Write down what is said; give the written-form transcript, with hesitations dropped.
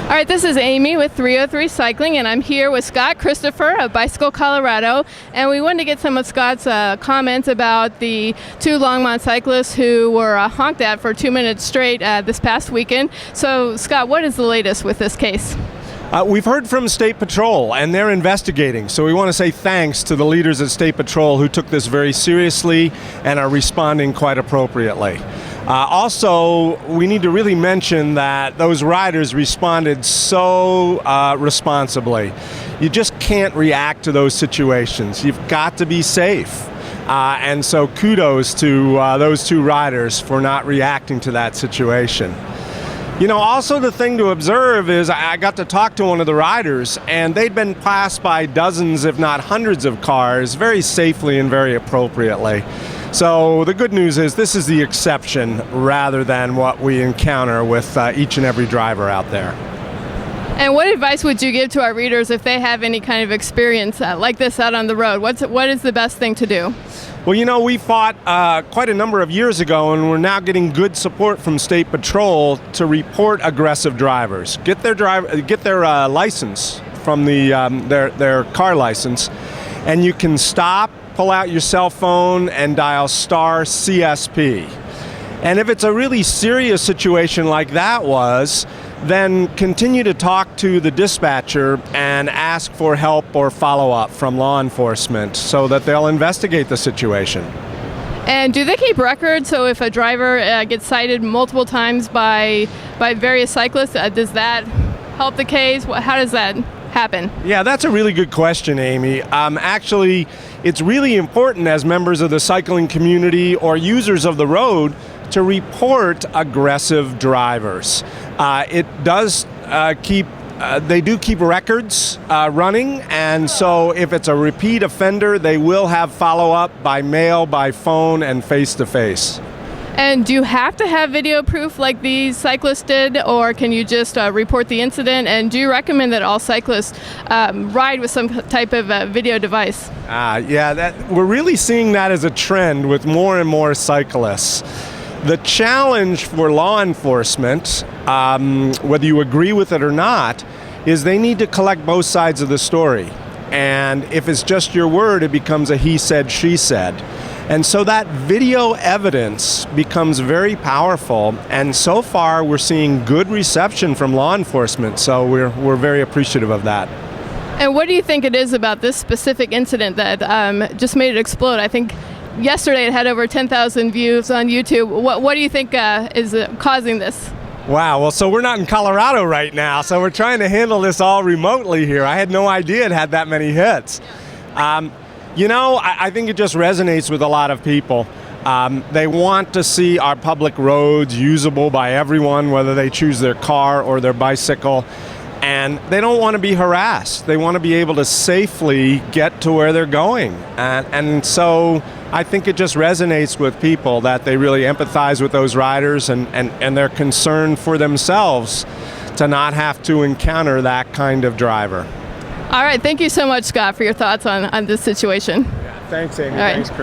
All right, this is Amy with 303 Cycling, and I'm here with Scott Christopher of Bicycle Colorado, and we wanted to get some of Scott's comments about the two Longmont cyclists who were honked at for 2 minutes straight this past weekend. So, Scott, what is the latest with this case? We've heard from State Patrol, and they're investigating. So we want to say thanks to the leaders at State Patrol who took this very seriously and are responding quite appropriately. Also, we need to really mention that those riders responded so responsibly. You just can't react to those situations. You've got to be safe. And so kudos to those two riders for not reacting to that situation. You know, also the thing to observe is I got to talk to one of the riders, and they'd been passed by dozens, if not hundreds of cars very safely and very appropriately. So the good news is this is the exception rather than what we encounter with each and every driver out there. And what advice would you give to our readers if they have any kind of experience like this out on the road? What is the best thing to do? Well, you know, we fought quite a number of years ago, and we're now getting good support from State Patrol to report aggressive drivers. Get their license from their car license, and you can stop, pull out your cell phone, and dial star CSP. And if it's a really serious situation like that was, then continue to talk to the dispatcher and ask for help or follow-up from law enforcement so that they'll investigate the situation. And do they keep records? So if a driver gets cited multiple times by various cyclists, does that help the case? How does that happen? Yeah, that's a really good question, Amy. Actually, it's really important as members of the cycling community or users of the road to report aggressive drivers. It does they do keep records running, and so if it's a repeat offender, they will have follow-up by mail, by phone, and face-to-face. And do you have to have video proof like these cyclists did, or can you just report the incident? And do you recommend that all cyclists ride with some type of video device? Yeah, we're really seeing that as a trend with more and more cyclists. The challenge for law enforcement, whether you agree with it or not, is they need to collect both sides of the story. And if it's just your word, it becomes a he said, she said. And so that video evidence becomes very powerful, and so far we're seeing good reception from law enforcement, so we're very appreciative of that. And what do you think it is about this specific incident that just made it explode? I think yesterday it had over 10,000 views on YouTube. What do you think is causing this? Wow, well, so we're not in Colorado right now, so we're trying to handle this all remotely here. I had no idea it had that many hits. You know, I think it just resonates with a lot of people. They want to see our public roads usable by everyone, whether they choose their car or their bicycle. And they don't want to be harassed. They want to be able to safely get to where they're going. And so I think it just resonates with people that they really empathize with those riders and they're concerned for themselves to not have to encounter that kind of driver. All right, thank you so much, Scott, for your thoughts on this situation. Yeah, thanks, Amy. All right. Thanks, Chris.